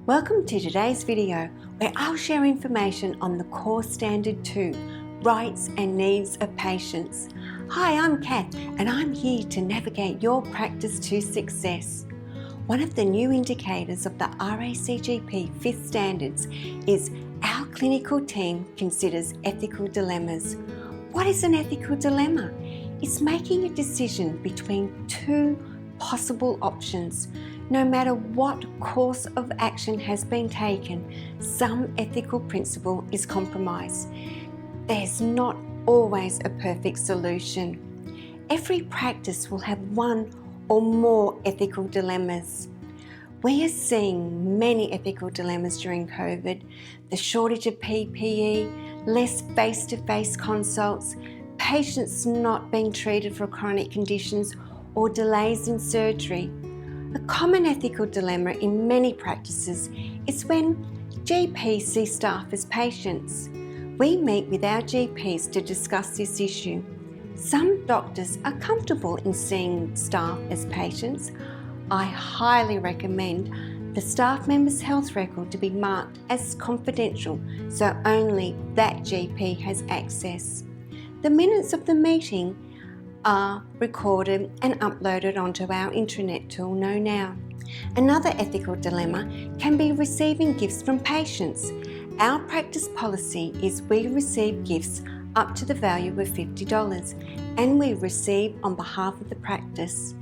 Welcome to today's video where I'll share information on the Core Standard 2, Rights and Needs of Patients. Hi, I'm Kath and I'm here to navigate your practice to success. One of the new indicators of the RACGP 5th Standards is our clinical team considers ethical dilemmas. What is an ethical dilemma? It's making a decision between two possible options. No matter what course of action has been taken, some ethical principle is compromised. There's not always a perfect solution. Every practice will have one or more ethical dilemmas. We are seeing many ethical dilemmas during COVID. The shortage of PPE, less face-to-face consults, patients not being treated for chronic conditions, or delays in surgery. A common ethical dilemma in many practices is when GPs see staff as patients. We meet with our GPs to discuss this issue. Some doctors are comfortable in seeing staff as patients. I highly recommend the staff member's health record to be marked as confidential so only that GP has access. The minutes of the meeting are recorded and uploaded onto our intranet tool Know Now. Another ethical dilemma can be receiving gifts from patients. Our practice policy is we receive gifts up to the value of $50 and we receive on behalf of the practice.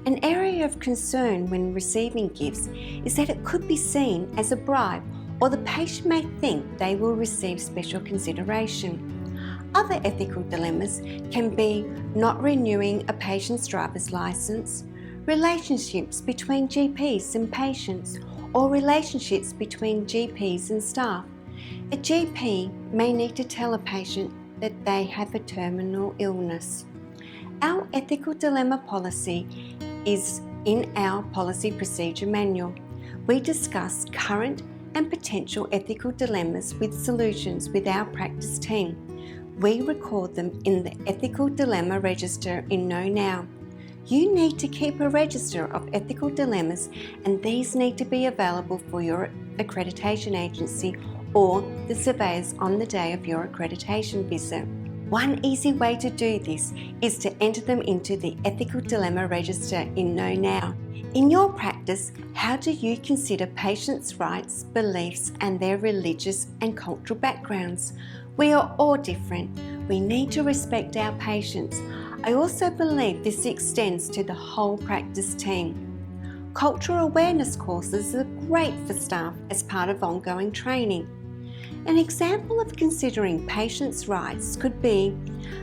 An area of concern when receiving gifts is that it could be seen as a bribe or the patient may think they will receive special consideration. Other ethical dilemmas can be not renewing a patient's driver's license, relationships between GPs and patients, or relationships between GPs and staff. A GP may need to tell a patient that they have a terminal illness. Our ethical dilemma policy is in our policy procedure manual. We discuss current and potential ethical dilemmas with solutions with our practice team. We record them in the Ethical Dilemma Register in Know Now. You need to keep a register of ethical dilemmas and these need to be available for your accreditation agency or the surveyors on the day of your accreditation visit. One easy way to do this is to enter them into the Ethical Dilemma Register in Know Now. In your practice, how do you consider patients' rights, beliefs, and their religious and cultural backgrounds? We are all different. We need to respect our patients. I also believe this extends to the whole practice team. Cultural awareness courses are great for staff as part of ongoing training. An example of considering patients' rights could be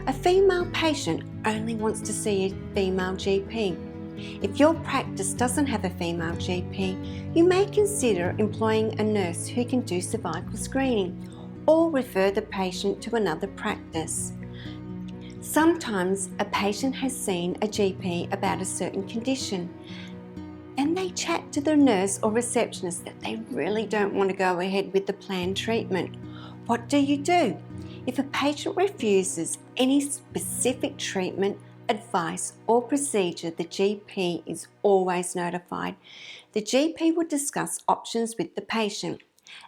a female patient only wants to see a female GP. If your practice doesn't have a female GP, you may consider employing a nurse who can do cervical screening or refer the patient to another practice. Sometimes a patient has seen a GP about a certain condition and they chat to the nurse or receptionist that they really don't want to go ahead with the planned treatment. What do you do? If a patient refuses any specific treatment, advice or procedure, the GP is always notified. The GP will discuss options with the patient.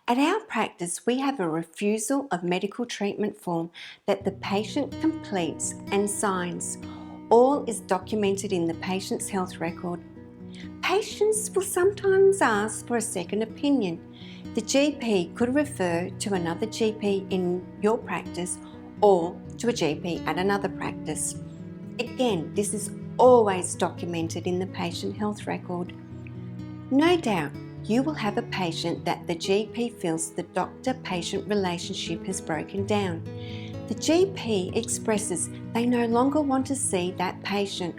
At our practice, we have a refusal of medical treatment form that the patient completes and signs. All is documented in the patient's health record. Patients will sometimes ask for a second opinion. The GP could refer to another GP in your practice or to a GP at another practice. Again, this is always documented in the patient health record. No doubt, you will have a patient that the GP feels the doctor-patient relationship has broken down. The GP expresses they no longer want to see that patient,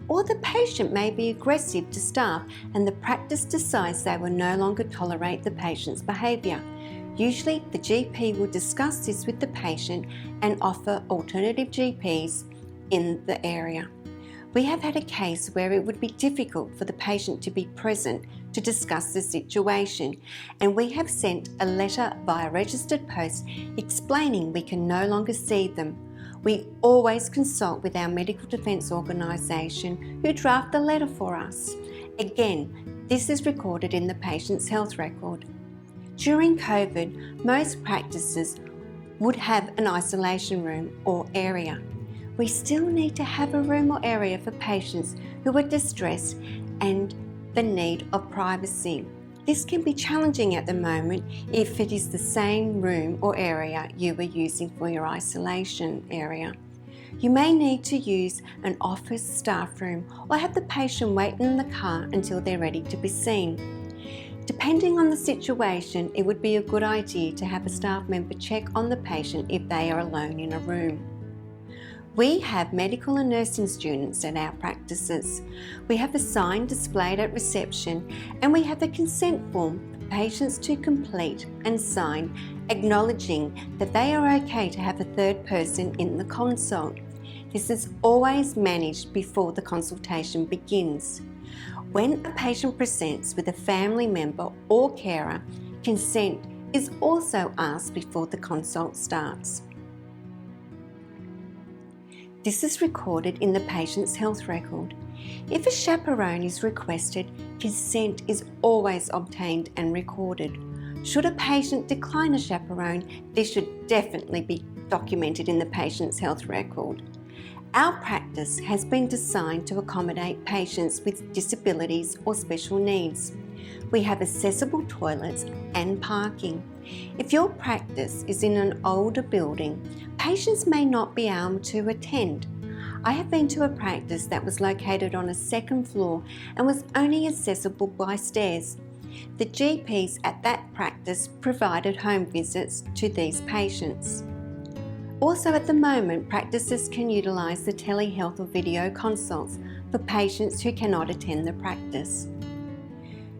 or the patient may be aggressive to staff and the practice decides they will no longer tolerate the patient's behaviour. Usually, the GP will discuss this with the patient and offer alternative GPs in the area. We have had a case where it would be difficult for the patient to be present to discuss the situation, and we have sent a letter via registered post explaining we can no longer see them. We always consult with our medical defence organisation who draft the letter for us, Again, this is recorded in the patient's health record. During COVID, most practices would have an isolation room or area. We still need to have a room or area for patients who are distressed and the need of privacy. This can be challenging at the moment if it is the same room or area you were using for your isolation area. You may need to use an office staff room or have the patient wait in the car until they're ready to be seen. Depending on the situation, it would be a good idea to have a staff member check on the patient if they are alone in a room. We have medical and nursing students at our practices. We have a sign displayed at reception and we have a consent form for patients to complete and sign, acknowledging that they are okay to have a third person in the consult. This is always managed before the consultation begins. When a patient presents with a family member or carer, consent is also asked before the consult starts. This is recorded in the patient's health record. If a chaperone is requested, consent is always obtained and recorded. Should a patient decline a chaperone, this should definitely be documented in the patient's health record. Our practice has been designed to accommodate patients with disabilities or special needs. We have accessible toilets and parking. If your practice is in an older building, patients may not be able to attend. I have been to a practice that was located on a second floor and was only accessible by stairs. The GPs at that practice provided home visits to these patients. Also at the moment, practices can utilise the telehealth or video consults for patients who cannot attend the practice.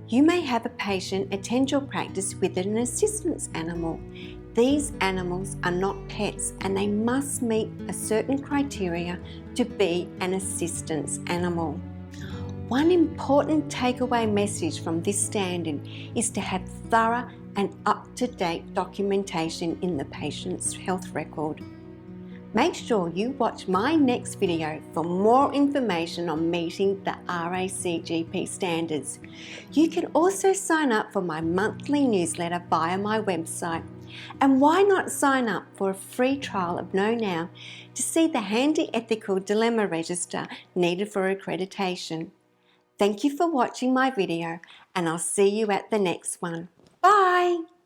You may have a patient attend your practice with an assistance animal. These animals are not pets and they must meet a certain criteria to be an assistance animal. One important takeaway message from this standard is to have thorough and up-to-date documentation in the patient's health record. Make sure you watch my next video for more information on meeting the RACGP standards. You can also sign up for my monthly newsletter via my website. And why not sign up for a free trial of Know Now to see the handy ethical dilemma register needed for accreditation. Thank you for watching my video and I'll see you at the next one. Bye!